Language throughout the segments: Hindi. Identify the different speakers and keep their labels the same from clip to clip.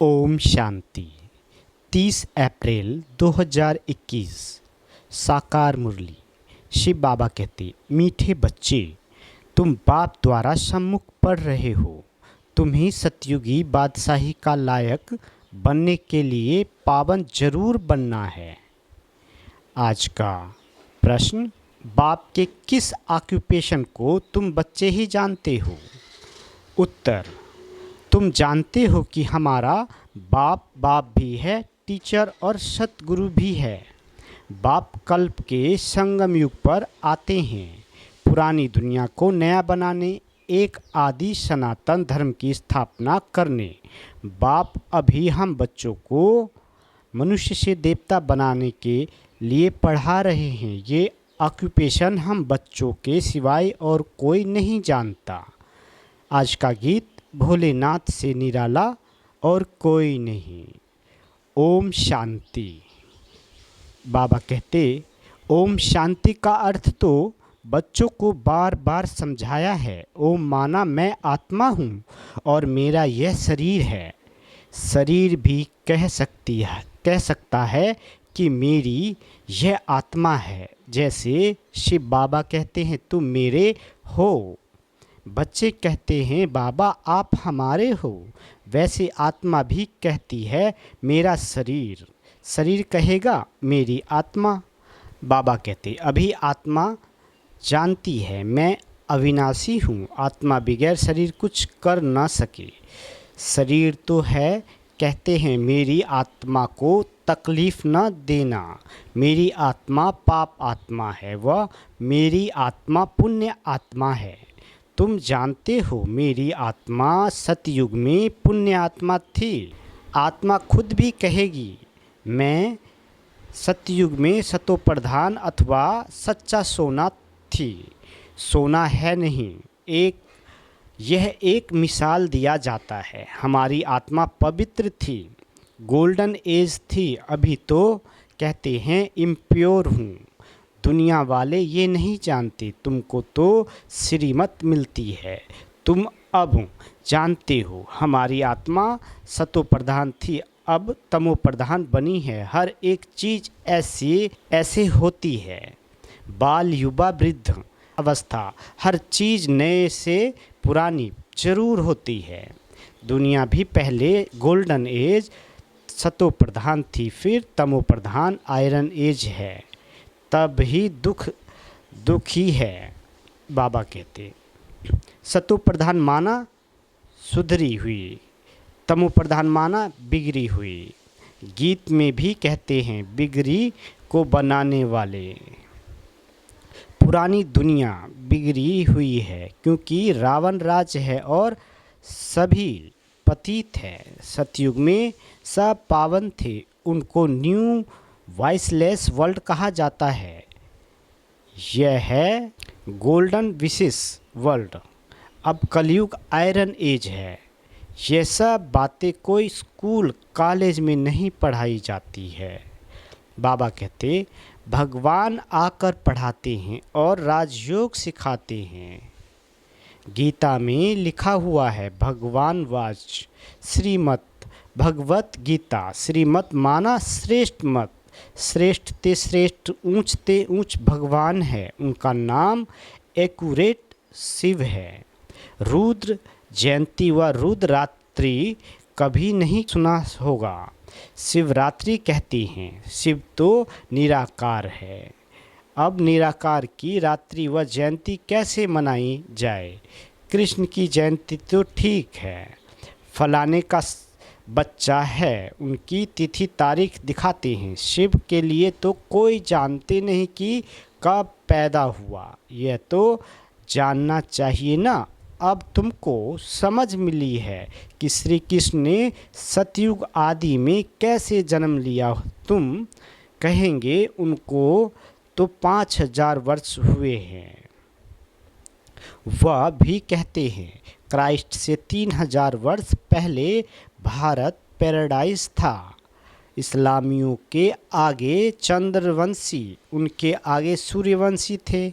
Speaker 1: ओम शांति। 30 अप्रैल 2021। साकार मुरली। शिव बाबा कहते, मीठे बच्चे, तुम बाप द्वारा सम्मुख पढ़ रहे हो। तुम्हें सतयुगी बादशाही का लायक बनने के लिए पावन जरूर बनना है। आज का प्रश्न, बाप के किस ऑक्यूपेशन को तुम बच्चे ही जानते हो? उत्तर, तुम जानते हो कि हमारा बाप भी है, टीचर और सतगुरु भी है। बाप कल्प के संगम युग पर आते हैं, पुरानी दुनिया को नया बनाने, एक आदि सनातन धर्म की स्थापना करने। बाप अभी हम बच्चों को मनुष्य से देवता बनाने के लिए पढ़ा रहे हैं। ये ऑक्यूपेशन हम बच्चों के सिवाय और कोई नहीं जानता। आज का गीत, भोलेनाथ से निराला और कोई नहीं। ओम शांति। बाबा कहते, ओम शांति का अर्थ तो बच्चों को बार बार समझाया है। ओम माना मैं आत्मा हूँ और मेरा यह शरीर है। शरीर भी कह सकता है कि मेरी यह आत्मा है। जैसे शिव बाबा कहते हैं, तुम मेरे हो। बच्चे कहते हैं, बाबा आप हमारे हो। वैसे आत्मा भी कहती है, मेरा शरीर। शरीर कहेगा, मेरी आत्मा। बाबा कहते, अभी आत्मा जानती है मैं अविनाशी हूँ। आत्मा बगैर शरीर कुछ कर ना सके। शरीर तो है, कहते हैं मेरी आत्मा को तकलीफ़ न देना। मेरी आत्मा पाप आत्मा है, वह मेरी आत्मा पुण्य आत्मा है। तुम जानते हो मेरी आत्मा सतयुग में पुण्य आत्मा थी। आत्मा खुद भी कहेगी, मैं सतयुग में सतोप्रधान अथवा सच्चा सोना थी। सोना है नहीं, यह एक मिसाल दिया जाता है। हमारी आत्मा पवित्र थी, गोल्डन एज थी। अभी तो कहते हैं इम्प्योर हूँ। दुनिया वाले ये नहीं जानते। तुमको तो श्रीमत मिलती है, तुम अब जानते हो। हमारी आत्मा सतो प्रधान थी, अब तमो प्रधान बनी है। हर एक चीज़ ऐसे होती है। बाल, युवा, वृद्ध अवस्था, हर चीज़ नए से पुरानी जरूर होती है। दुनिया भी पहले गोल्डन एज सतो प्रधान थी, फिर तमो प्रधान आयरन एज है। तब ही दुखी है। बाबा कहते, सतो प्रधान माना सुधरी हुई, तमो प्रधान माना बिगड़ी हुई। गीत में भी कहते हैं, बिगड़ी को बनाने वाले। पुरानी दुनिया बिगड़ी हुई है क्योंकि रावण राज है और सभी पतित है। सतयुग में सब पावन थे, उनको न्यू वॉइसलेस वर्ल्ड कहा जाता है। यह है गोल्डन विशेष वर्ल्ड। अब कलयुग आयरन एज है। ये सब बातें कोई स्कूल कॉलेज में नहीं पढ़ाई जाती है। बाबा कहते, भगवान आकर पढ़ाते हैं और राजयोग सिखाते हैं। गीता में लिखा हुआ है, भगवान वाच श्रीमत भगवत गीता। श्रीमत माना श्रेष्ठ मत। श्रेष्ठ ते श्रेष्ठ, ऊंच ते ऊंच भगवान है। उनका नाम एक्यूरेट शिव है। रुद्र जयंती व रुद्ररात्रि कभी नहीं सुना होगा। शिवरात्रि कहती हैं। शिव तो निराकार है। अब निराकार की रात्रि व जयंती कैसे मनाई जाए? कृष्ण की जयंती तो ठीक है, फलाने का बच्चा है, उनकी तिथि तारीख दिखाते हैं। शिव के लिए तो कोई जानते नहीं कि कब पैदा हुआ। यह तो जानना चाहिए ना। अब तुमको समझ मिली है कि श्री कृष्ण ने सतयुग आदि में कैसे जन्म लिया। तुम कहेंगे उनको तो 5000 वर्ष हुए हैं। वह भी कहते हैं क्राइस्ट से 3000 वर्ष पहले भारत पैराडाइज था। इस्लामियों के आगे चंद्रवंशी, उनके आगे सूर्यवंशी थे।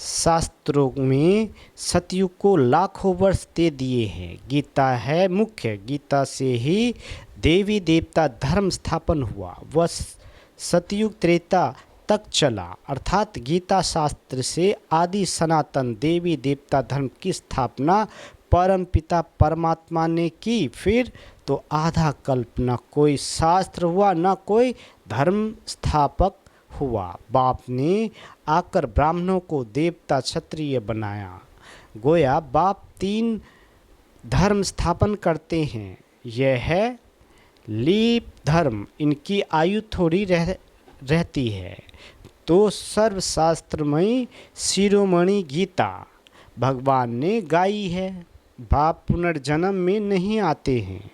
Speaker 1: शास्त्रों में सतयुग को लाखों वर्ष दे दिए हैं। गीता है मुख्य, गीता से ही देवी देवता धर्म स्थापन हुआ। वह सतयुग त्रेता तक चला, अर्थात गीता शास्त्र से आदि सनातन देवी देवता धर्म की स्थापना परम पिता परमात्मा ने की। फिर तो आधा कल्प न कोई शास्त्र हुआ न कोई धर्म स्थापक हुआ। बाप ने आकर ब्राह्मणों को देवता क्षत्रिय बनाया। गोया बाप 3 धर्म स्थापन करते हैं। यह है लीप धर्म, इनकी आयु थोड़ी रहती है। तो सर्वशास्त्रमयी शिरोमणि गीता भगवान ने गाई है। बाप पुनर्जन्म में नहीं आते हैं।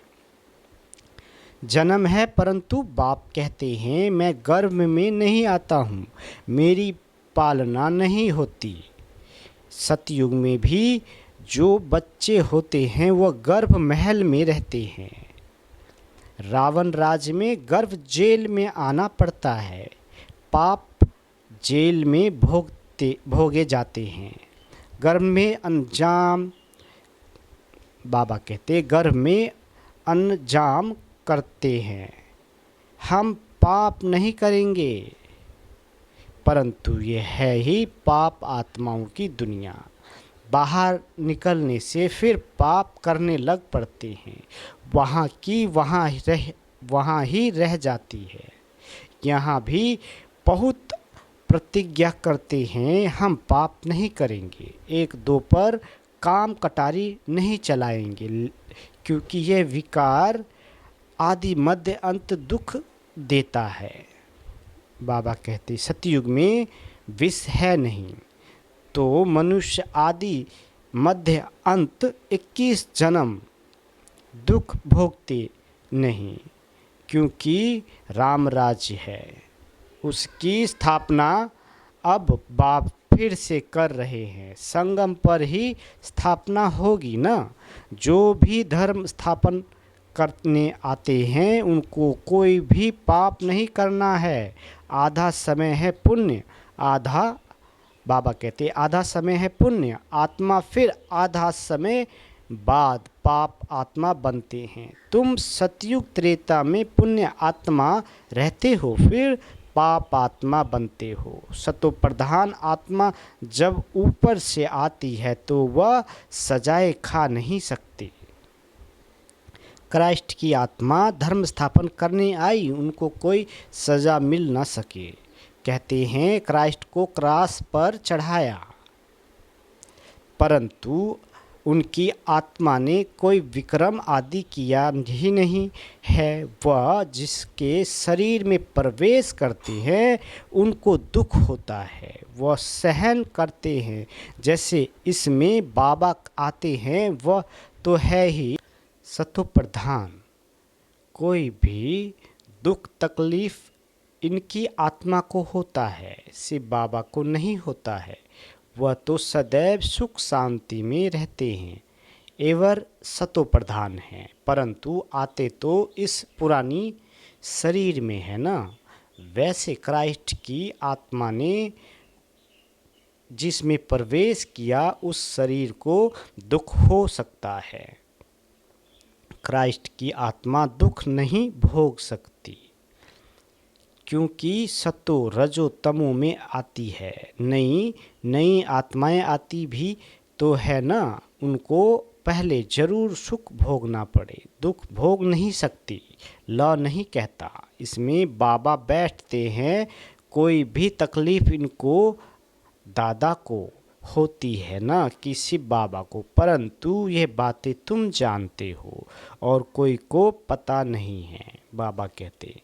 Speaker 1: जन्म है परंतु बाप कहते हैं मैं गर्भ में नहीं आता हूँ, मेरी पालना नहीं होती। सतयुग में भी जो बच्चे होते हैं वह गर्भ महल में रहते हैं। रावण राज्य में गर्भ जेल में आना पड़ता है। पाप जेल में भोगे जाते हैं। गर्भ में अनजाम, बाबा कहते गर्भ में अनजाम करते हैं। हम पाप नहीं करेंगे, परंतु ये है ही पाप आत्माओं की दुनिया। बाहर निकलने से फिर पाप करने लग पड़ते हैं। वहाँ की वहाँ ही रह जाती है। यहाँ भी बहुत प्रतिज्ञा करते हैं हम पाप नहीं करेंगे, 1-2 पर काम कटारी नहीं चलाएंगे, क्योंकि यह विकार आदि मध्य अंत दुख देता है। बाबा कहते सतयुग में विष है नहीं, तो मनुष्य आदि मध्य अंत 21 जन्म दुख भोगते नहीं, क्योंकि राम राज्य है। उसकी स्थापना अब बाप फिर से कर रहे हैं। संगम पर ही स्थापना होगी ना। जो भी धर्म स्थापन करने आते हैं उनको कोई भी पाप नहीं करना है। आधा समय है पुण्य, आधा, बाबा कहते आधा समय है पुण्य आत्मा, फिर आधा समय बाद पाप आत्मा बनते हैं। तुम सतयुग त्रेता में पुण्य आत्मा रहते हो, फिर पाप आत्मा बनते हो। सतो प्रधान आत्मा जब ऊपर से आती है तो वह सजाए खा नहीं सकती। क्राइस्ट की आत्मा धर्म स्थापन करने आई, उनको कोई सज़ा मिल न सके। कहते हैं क्राइस्ट को क्रॉस पर चढ़ाया, परंतु उनकी आत्मा ने कोई विक्रम आदि किया ही नहीं है। वह जिसके शरीर में प्रवेश करते हैं उनको दुख होता है, वह सहन करते हैं। जैसे इसमें बाबा आते हैं वह तो है ही सतो प्रधान। कोई भी दुख तकलीफ इनकी आत्मा को होता है, शिव बाबा को नहीं होता है। वह तो सदैव सुख शांति में रहते हैं, एवर सतो प्रधान हैं, परंतु आते तो इस पुरानी शरीर में है ना। वैसे क्राइस्ट की आत्मा ने जिसमें प्रवेश किया उस शरीर को दुख हो सकता है। क्राइस्ट की आत्मा दुख नहीं भोग सकती, क्योंकि सतो रजो तमो में आती है। नई आत्माएं आती भी तो है ना, उनको पहले जरूर सुख भोगना पड़े, दुख भोग नहीं सकती। लॉ नहीं कहता, इसमें बाबा बैठते हैं। कोई भी तकलीफ इनको दादा को होती है ना कि शिव बाबा को, परंतु ये बातें तुम जानते हो और कोई को पता नहीं है। बाबा कहते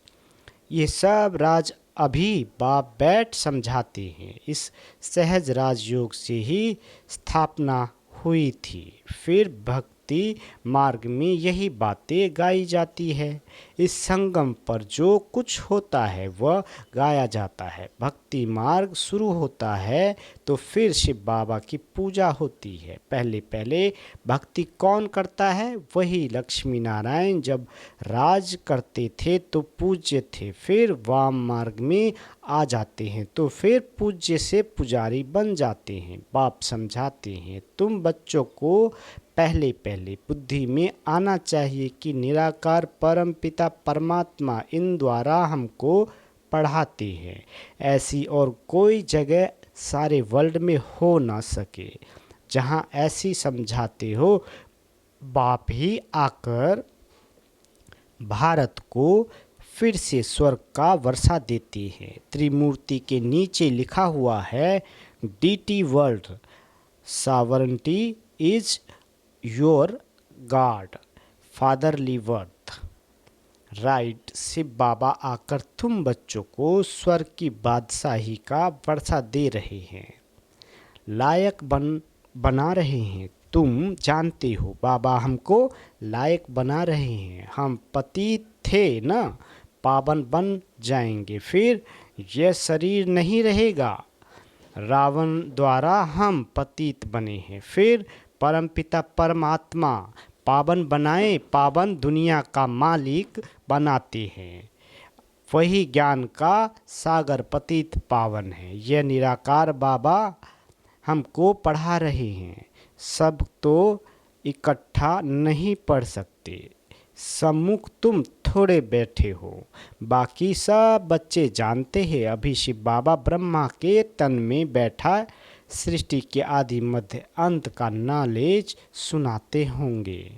Speaker 1: ये सब राज अभी बाप बैठ समझाते हैं। इस सहज राजयोग से ही स्थापना हुई थी। फिर भक्ति मार्ग में यही बातें गाई जाती है। इस संगम पर जो कुछ होता है वह गाया जाता है। भक्ति मार्ग शुरू होता है तो फिर शिव बाबा की पूजा होती है। पहले पहले भक्ति कौन करता है? वही लक्ष्मी नारायण जब राज करते थे तो पूज्य थे, फिर वाम मार्ग में आ जाते हैं तो फिर पूज्य से पुजारी बन जाते हैं। बाप समझाते हैं, तुम बच्चों को पहले पहले बुद्धि में आना चाहिए कि निराकार परम पिता परमात्मा इन द्वारा हमको पढ़ाते हैं। ऐसी और कोई जगह सारे वर्ल्ड में हो ना सके जहाँ ऐसी समझाते हो। बाप ही आकर भारत को फिर से स्वर्ग का वर्षा देते हैं। त्रिमूर्ति के नीचे लिखा हुआ है, deity world sovereignty is your godfatherly birth right. Shiv Baba आकर तुम बच्चों को स्वर्ग की बादशाही का वर्षा दे रहे हैं, लायक बना रहे हैं। तुम जानते हो बाबा हमको लायक बना रहे हैं। हम पतित थे ना, पावन बन जाएंगे, फिर यह शरीर नहीं रहेगा। रावण द्वारा हम पतित बने हैं, फिर परमपिता परमात्मा पावन बनाए, पावन दुनिया का मालिक बनाते हैं। वही ज्ञान का सागर पतित पावन है। यह निराकार बाबा हमको पढ़ा रहे हैं। सब तो इकट्ठा नहीं पढ़ सकते, सम्मुख तुम थोड़े बैठे हो, बाकी सब बच्चे जानते हैं। अभी शिव बाबा ब्रह्मा के तन में बैठा सृष्टि के आदि मध्य अंत का नॉलेज सुनाते होंगे।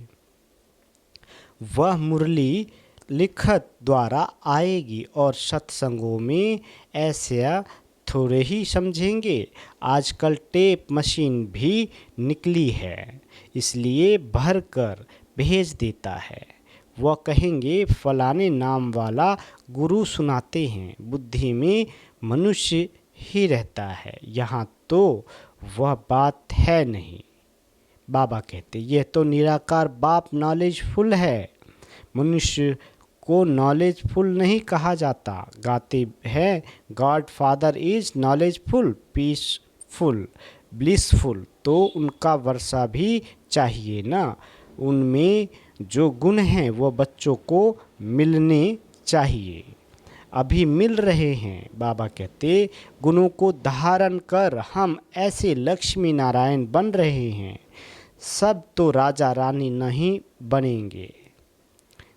Speaker 1: वह मुरली लिखत द्वारा आएगी और सत्संगों में ऐसा थोड़े ही समझेंगे। आजकल टेप मशीन भी निकली है, इसलिए भर कर भेज देता है। वह कहेंगे फलाने नाम वाला गुरु सुनाते हैं। बुद्धि में मनुष्य ही रहता है, यहाँ तो वह बात है नहीं। बाबा कहते यह तो निराकार बाप नॉलेजफुल है, मनुष्य को नॉलेजफुल नहीं कहा जाता। गाते हैं God father is knowledgeful, peaceful, blissful, तो उनका वर्षा भी चाहिए ना। उनमें जो गुण हैं वो बच्चों को मिलने चाहिए। अभी मिल रहे हैं। बाबा कहते गुणों को धारण कर हम ऐसे लक्ष्मी नारायण बन रहे हैं। सब तो राजा रानी नहीं बनेंगे।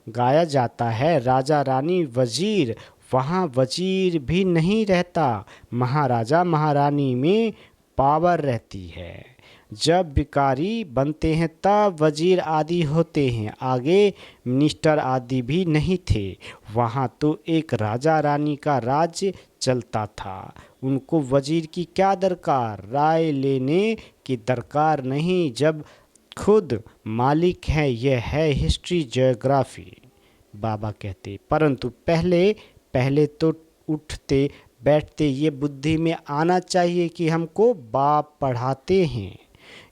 Speaker 1: गाया जाता है राजा रानी वजीर, वहाँ वजीर भी नहीं रहता, महाराजा महारानी में पावर रहती है। जब भिखारी बनते हैं तब वजीर आदि होते हैं, आगे मिनिस्टर आदि भी नहीं थे। वहाँ तो एक राजा रानी का राज्य चलता था। उनको वजीर की क्या दरकार, राय लेने की दरकार नहीं, जब खुद मालिक हैं। यह है हिस्ट्री ज्योग्राफी। बाबा कहते परंतु पहले पहले तो उठते बैठते ये बुद्धि में आना चाहिए कि हमको बाप पढ़ाते हैं,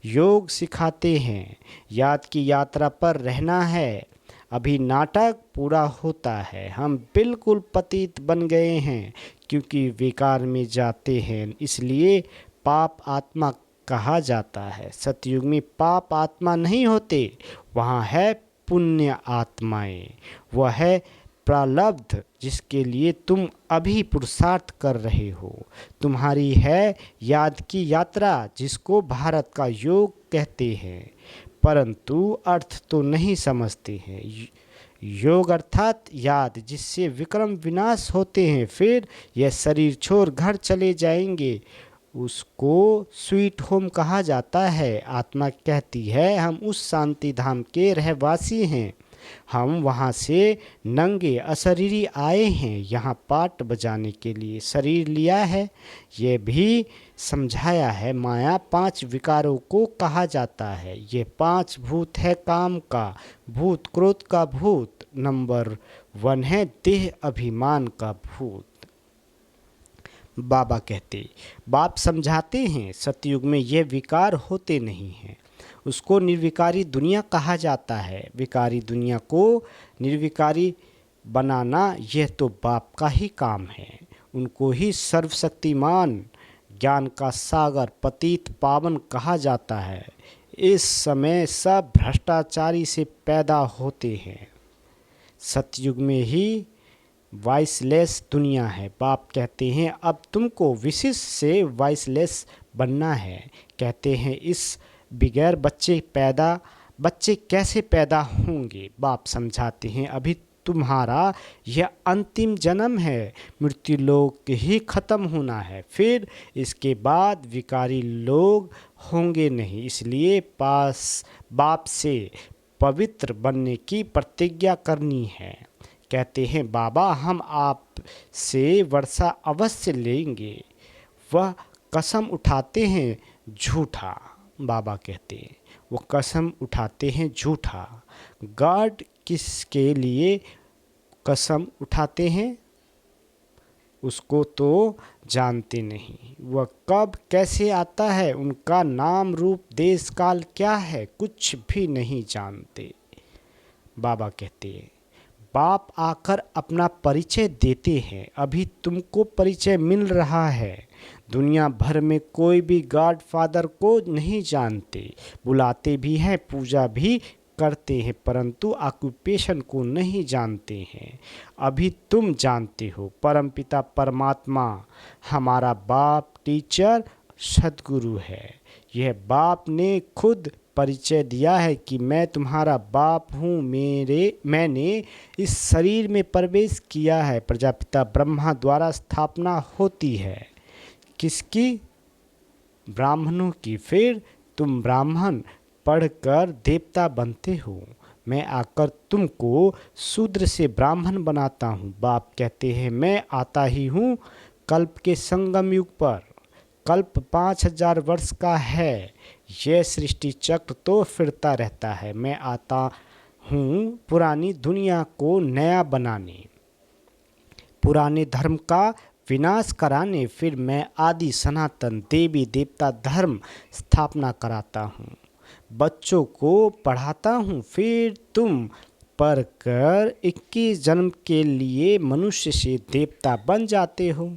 Speaker 1: योग सिखाते हैं, याद की यात्रा पर रहना है। अभी नाटक पूरा होता है। हम बिल्कुल पतित बन गए हैं क्योंकि विकार में जाते हैं, इसलिए पाप आत्मा कहा जाता है। सतयुग में पाप आत्मा नहीं होते, वहाँ है पुण्य आत्माएं। वह है प्रारब्ध जिसके लिए तुम अभी पुरुषार्थ कर रहे हो। तुम्हारी है याद की यात्रा जिसको भारत का योग कहते हैं, परंतु अर्थ तो नहीं समझते हैं। योग अर्थात याद जिससे विक्रम विनाश होते हैं, फिर यह शरीर छोड़ घर चले जाएंगे, उसको स्वीट होम कहा जाता है। आत्मा कहती है हम उस शांति धाम के रहवासी हैं, हम वहाँ से नंगे अशरीरी आए हैं, यहाँ पाठ बजाने के लिए शरीर लिया है। ये भी समझाया है माया 5 विकारों को कहा जाता है। ये 5 भूत है काम का भूत, क्रोध का भूत, नंबर 1 है देह अभिमान का भूत। बाबा कहते बाप समझाते हैं सतयुग में ये विकार होते नहीं हैं, उसको निर्विकारी दुनिया कहा जाता है। विकारी दुनिया को निर्विकारी बनाना यह तो बाप का ही काम है। उनको ही सर्वशक्तिमान, ज्ञान का सागर, पतित पावन कहा जाता है। इस समय सब भ्रष्टाचारी से पैदा होते हैं। सतयुग में ही वॉइसलेस दुनिया है। बाप कहते हैं अब तुमको विशिष्ट से वॉइसलेस बनना है। कहते हैं इस बगैर बच्चे कैसे पैदा होंगे। बाप समझाते हैं अभी तुम्हारा यह अंतिम जन्म है, मृत्यु लोक ही खत्म होना है, फिर इसके बाद विकारी लोग होंगे नहीं। इसलिए बाप से पवित्र बनने की प्रतिज्ञा करनी है। कहते हैं बाबा हम आप से वर्षा अवश्य लेंगे। वह कसम उठाते हैं झूठा। बाबा कहते हैं वो कसम उठाते हैं झूठा। गॉड किसके लिए कसम उठाते हैं उसको तो जानते नहीं। वह कब कैसे आता है, उनका नाम रूप देश काल क्या है, कुछ भी नहीं जानते। बाबा कहते हैं बाप आकर अपना परिचय देते हैं। अभी तुमको परिचय मिल रहा है। दुनिया भर में कोई भी गॉड फादर को नहीं जानते। बुलाते भी हैं, पूजा भी करते हैं, परंतु ऑक्यूपेशन को नहीं जानते हैं। अभी तुम जानते हो परमपिता परमात्मा हमारा बाप टीचर सद्गुरु है। यह बाप ने खुद परिचय दिया है कि मैं तुम्हारा बाप हूँ। मैंने इस शरीर में प्रवेश किया है। प्रजापिता ब्रह्मा द्वारा स्थापना होती है किसकी? ब्राह्मणों की। फिर तुम ब्राह्मण पढ़कर देवता बनते हो। मैं आकर तुमको शूद्र से ब्राह्मण बनाता हूँ। बाप कहते हैं मैं आता ही हूँ कल्प के संगम युग पर। कल्प 5000 वर्ष का है। यह सृष्टि चक्र तो फिरता रहता है। मैं आता हूँ पुरानी दुनिया को नया बनाने, पुराने धर्म का विनाश कराने। फिर मैं आदि सनातन देवी देवता धर्म स्थापना कराता हूँ, बच्चों को पढ़ाता हूँ। फिर तुम पढ़कर 21 जन्म के लिए मनुष्य से देवता बन जाते हो।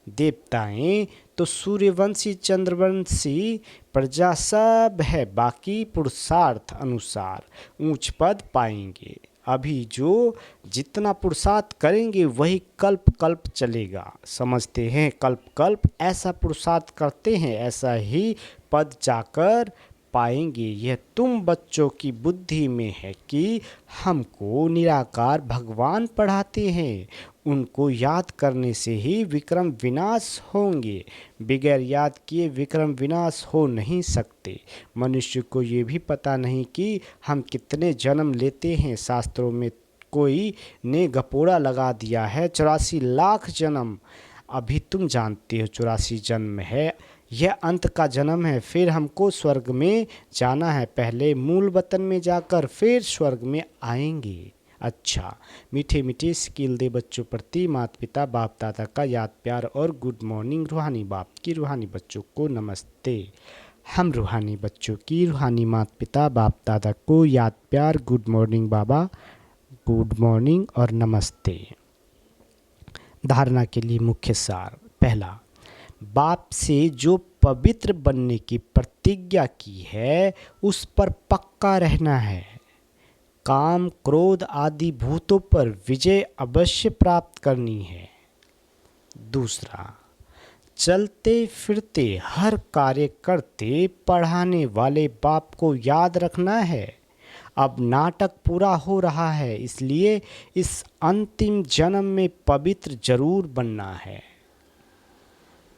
Speaker 1: देवताएं तो सूर्यवंशी चंद्रवंशी प्रजा सब है। बाकी पुरुषार्थ अनुसार ऊंच पद पाएंगे। अभी जो जितना पुरुषार्थ करेंगे वही कल्प कल्प चलेगा। समझते हैं कल्प कल्प ऐसा पुरुषार्थ करते हैं ऐसा ही पद जाकर पाएंगे। यह तुम बच्चों की बुद्धि में है कि हमको निराकार भगवान पढ़ाते हैं। उनको याद करने से ही विक्रम विनाश होंगे। बगैर याद किए विक्रम विनाश हो नहीं सकते। मनुष्य को ये भी पता नहीं कि हम कितने जन्म लेते हैं। शास्त्रों में कोई ने गपोड़ा लगा दिया है 84 लाख जन्म। अभी तुम जानते हो 84 जन्म है, यह अंत का जन्म है। फिर हमको स्वर्ग में जाना है। पहले मूल वतन में जाकर फिर स्वर्ग में आएंगे। अच्छा, मीठे मीठे स्किल दे बच्चों प्रति माता पिता बाप दादा का याद प्यार और गुड मॉर्निंग। रूहानी बाप की रूहानी बच्चों को नमस्ते। हम रूहानी बच्चों की रूहानी माता पिता बाप दादा को याद प्यार, गुड मॉर्निंग बाबा, गुड मॉर्निंग और नमस्ते। धारणा के लिए मुख्य सार। पहला, बाप से जो पवित्र बनने की प्रतिज्ञा की है उस पर पक्का रहना है। काम क्रोध आदि भूतों पर विजय अवश्य प्राप्त करनी है। दूसरा, चलते फिरते हर कार्य करते पढ़ाने वाले बाप को याद रखना है। अब नाटक पूरा हो रहा है, इसलिए इस अंतिम जन्म में पवित्र जरूर बनना है।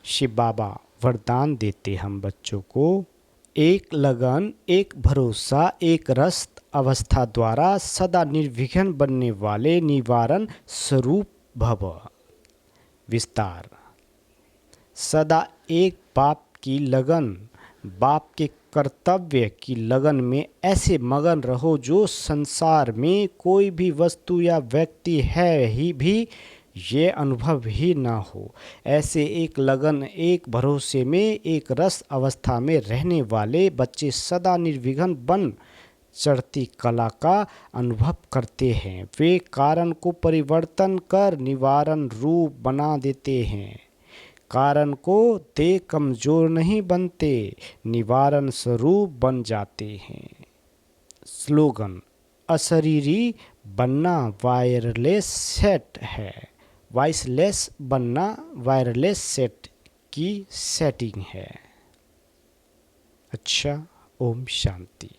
Speaker 1: शिव बाबा वरदान देते हम बच्चों को, एक लगन, एक भरोसा, एक रस अवस्था द्वारा सदा निर्विघ्न बनने वाले निवारण स्वरूप भव। विस्तार। सदा एक बाप की लगन, बाप के कर्तव्य की लगन में ऐसे मगन रहो जो संसार में कोई भी वस्तु या व्यक्ति है ही भी ये अनुभव ही ना हो। ऐसे एक लगन, एक भरोसे में, एक रस अवस्था में रहने वाले बच्चे सदा निर्विघ्न बन चढ़ती कला का अनुभव करते हैं। वे कारण को परिवर्तन कर निवारण रूप बना देते हैं। कारण को देख कमजोर नहीं बनते, निवारण स्वरूप बन जाते हैं। स्लोगन: अशरीरी बनना वायरलेस सेट है। वॉइसलेस बनना वायरलेस सेट की सेटिंग है। अच्छा, ओम शांति।